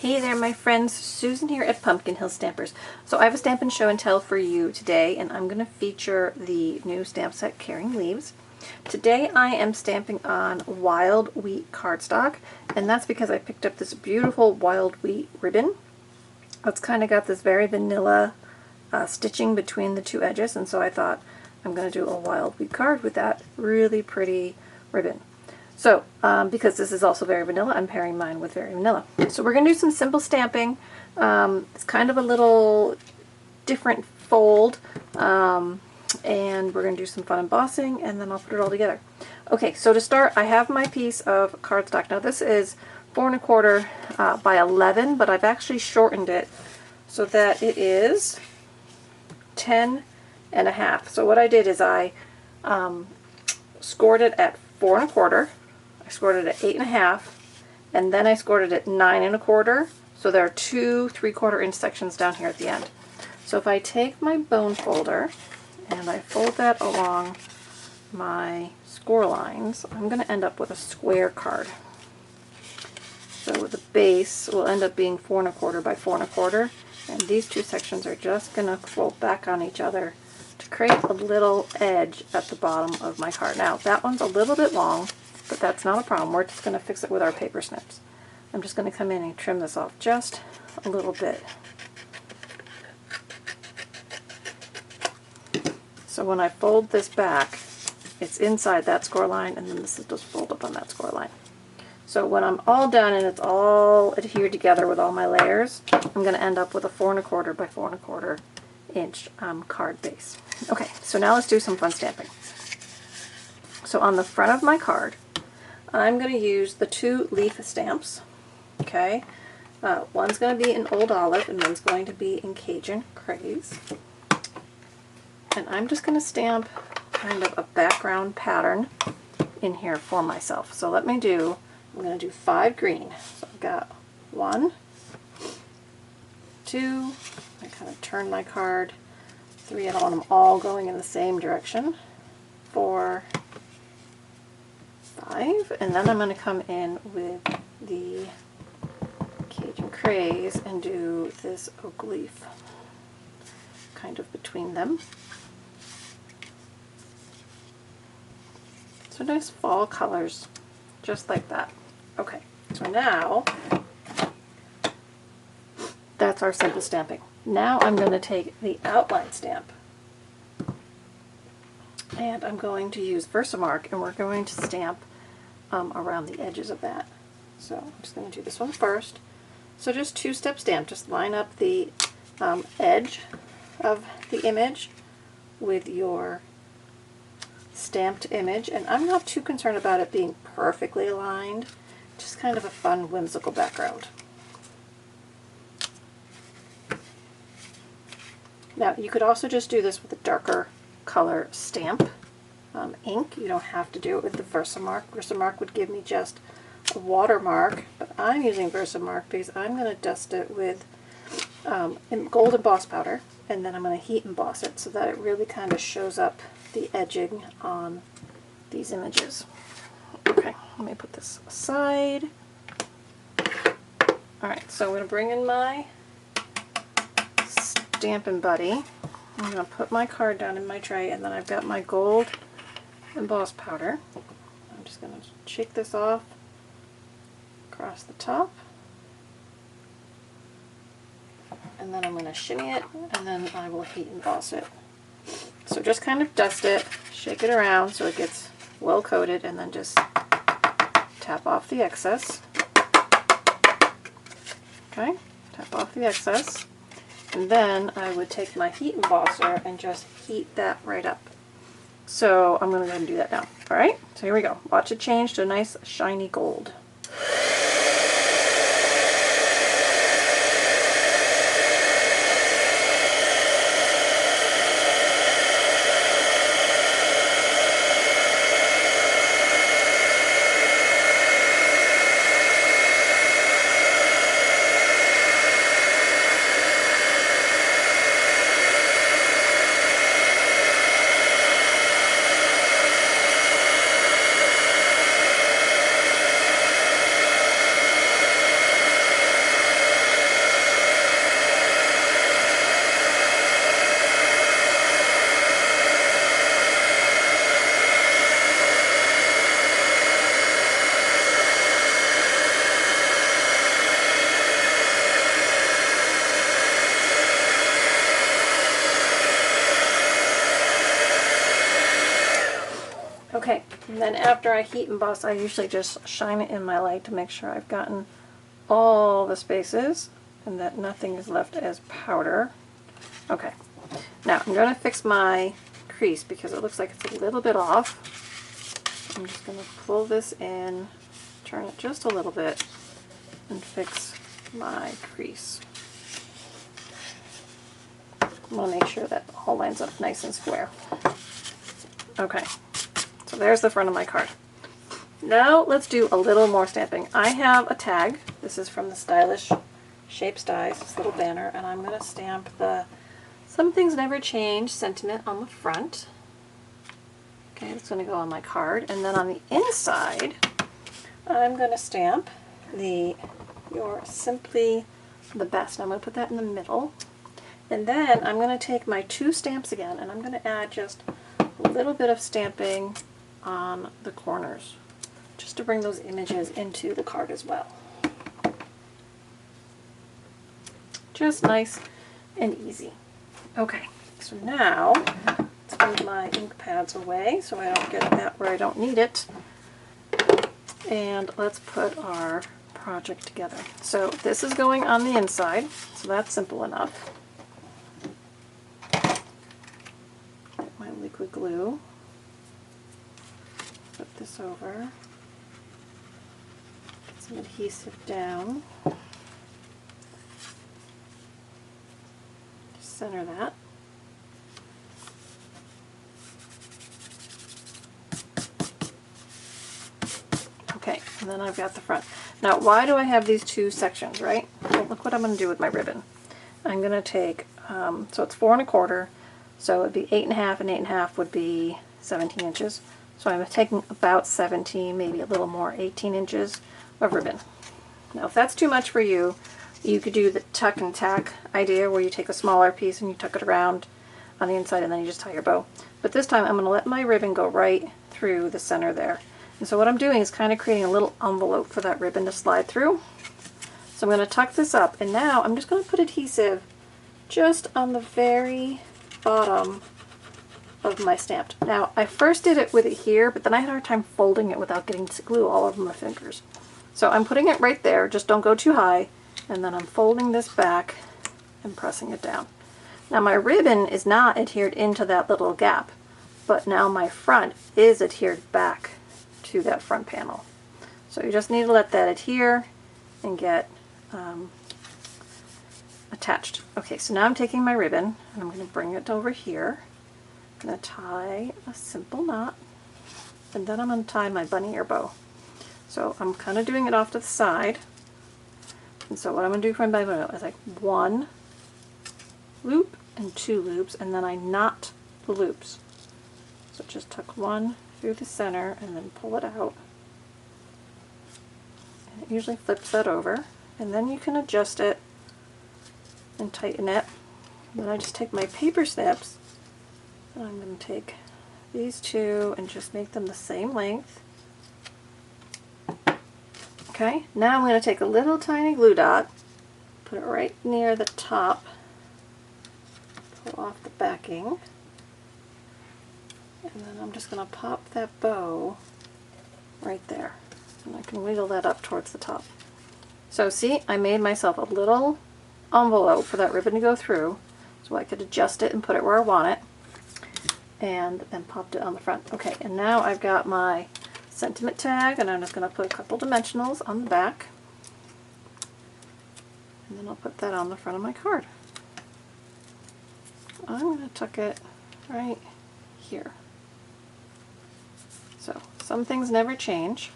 Hey there my friends, Susan here at Pumpkin Hill Stampers. So I have a Stampin' Show and Tell for you today, and I'm going to feature the new stamp set Caring Leaves. Today I am stamping on Wild Wheat cardstock, and that's because I picked up this beautiful Wild Wheat ribbon. It's kind of got this very vanilla stitching between the two edges, and so I thought I'm going to do a Wild Wheat card with that really pretty ribbon. So, because this is also very vanilla, I'm pairing mine with very vanilla. So we're going to do some simple stamping. It's kind of a little different fold, and we're going to do some fun embossing, and then I'll put it all together. Okay, so to start, I have my piece of cardstock. Now this is 4 1/4 by 11, but I've actually shortened it so that it is 10 1/2. So what I did is I scored it at 4 1/4. I scored it at 8 1/2, and then I scored it at 9 1/4. So there are 2 3/4 inch sections down here at the end. So if I take my bone folder and I fold that along my score lines, I'm going to end up with a square card. So the base will end up being 4 1/4 by 4 1/4, and these two sections are just going to fold back on each other to create a little edge at the bottom of my card. Now that one's a little bit long, but that's not a problem. We're just going to fix it with our paper snips. I'm just going to come in and trim this off just a little bit. So when I fold this back, it's inside that score line, and then this is just fold up on that score line. So when I'm all done and it's all adhered together with all my layers, I'm going to end up with a 4 1/4 by 4 1/4 inch card base. Okay, so now let's do some fun stamping. So on the front of my card, I'm going to use the 2 leaf stamps. Okay, one's going to be in Old Olive and one's going to be in Cajun Craze. And I'm just going to stamp kind of a background pattern in here for myself. So let me do, I'm going to do 5 green. So I've got 1, 2, I kind of turn my card, 3, I don't want them all going in the same direction, 4, 5, and then I'm going to come in with the Cajun Craze and do this oak leaf kind of between them. So nice fall colors, just like that. Okay, so now that's our simple stamping. Now I'm going to take the outline stamp and I'm going to use Versamark, and we're going to stamp around the edges of that. So I'm just going to do this one first. So just 2-step stamp, just line up the edge of the image with your stamped image, and I'm not too concerned about it being perfectly aligned, just kind of a fun whimsical background. Now you could also just do this with a darker color stamp ink. You don't have to do it with the Versamark. Versamark would give me just a watermark, but I'm using Versamark because I'm going to dust it with gold emboss powder, and then I'm going to heat emboss it so that it really kind of shows up the edging on these images. Okay, let me put this aside. Alright, so I'm going to bring in my Stampin' Buddy. I'm going to put my card down in my tray, and then I've got my gold emboss powder. I'm just going to shake this off across the top, and then I'm going to shimmy it, and then I will heat emboss it. So just kind of dust it, shake it around so it gets well coated, and then just tap off the excess. Okay, tap off the excess. And then I would take my heat embosser and just heat that right up. So I'm going to go ahead and do that now. Alright, so here we go. Watch it change to a nice shiny gold. And then after I heat emboss, I usually just shine it in my light to make sure I've gotten all the spaces and that nothing is left as powder. Okay, now I'm going to fix my crease because it looks like it's a little bit off. I'm just going to pull this in, turn it just a little bit, and fix my crease. I want to make sure that all lines up nice and square. Okay, so there's the front of my card. Now let's do a little more stamping. I have a tag. This is from the Stylish Shapes Dies, this little banner, and I'm going to stamp the Some Things Never Change sentiment on the front. Okay, it's going to go on my card. And then on the inside, I'm going to stamp the You're Simply the Best. I'm going to put that in the middle. And then I'm going to take my 2 stamps again, and I'm going to add just a little bit of stamping on the corners, just to bring those images into the card as well. Just nice and easy. Okay, so now let's move my ink pads away so I don't get that where I don't need it. And let's put our project together. So this is going on the inside, so that's simple enough. Get my liquid glue. Put this over. Get some adhesive down. Center that. Okay, and then I've got the front. Now, why do I have these 2 sections, right? Well, look what I'm going to do with my ribbon. I'm going to take, so it's 4 1/4, so it would be 8 1/2, and 8 1/2 would be 17 inches. So I'm taking about 17, maybe a little more, 18 inches of ribbon. Now, if that's too much for you, you could do the tuck and tack idea where you take a smaller piece and you tuck it around on the inside and then you just tie your bow. But this time I'm going to let my ribbon go right through the center there. And so what I'm doing is kind of creating a little envelope for that ribbon to slide through. So I'm going to tuck this up, and now I'm just going to put adhesive just on the very bottom of my stamp. Now, I first did it with it here, but then I had a hard time folding it without getting glue all over my fingers. So I'm putting it right there, just don't go too high. And then I'm folding this back and pressing it down. Now my ribbon is not adhered into that little gap, but now my front is adhered back to that front panel. So you just need to let that adhere and get attached. Okay, so now I'm taking my ribbon and I'm going to bring it over here. I'm going to tie a simple knot, and then I'm going to tie my bunny ear bow. So I'm kind of doing it off to the side. And so what I'm going to do for my bow is like 1 loop and 2 loops, and then I knot the loops. So just tuck 1 through the center and then pull it out. And it usually flips that over. And then you can adjust it and tighten it. And then I just take my paper snips, and I'm going to take these 2 and just make them the same length. Okay, now I'm going to take a little tiny glue dot, put it right near the top, pull off the backing, and then I'm just going to pop that bow right there. And I can wiggle that up towards the top. So see, I made myself a little envelope for that ribbon to go through, so I could adjust it and put it where I want it, and then popped it on the front. Okay, and now I've got my sentiment tag, and I'm just going to put a couple dimensionals on the back, and then I'll put that on the front of my card. I'm going to tuck it right here. So, some things never change.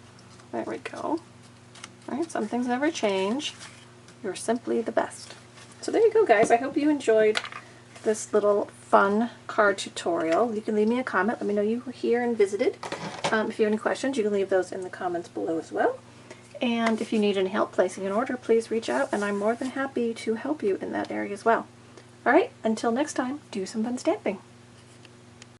There we go. Alright, some things never change. You're simply the best. So there you go, guys. I hope you enjoyed this little fun card tutorial. You can leave me a comment. Let me know you were here and visited. If you have any questions, you can leave those in the comments below as well. And if you need any help placing an order, please reach out, and I'm more than happy to help you in that area as well. Alright, until next time, do some fun stamping.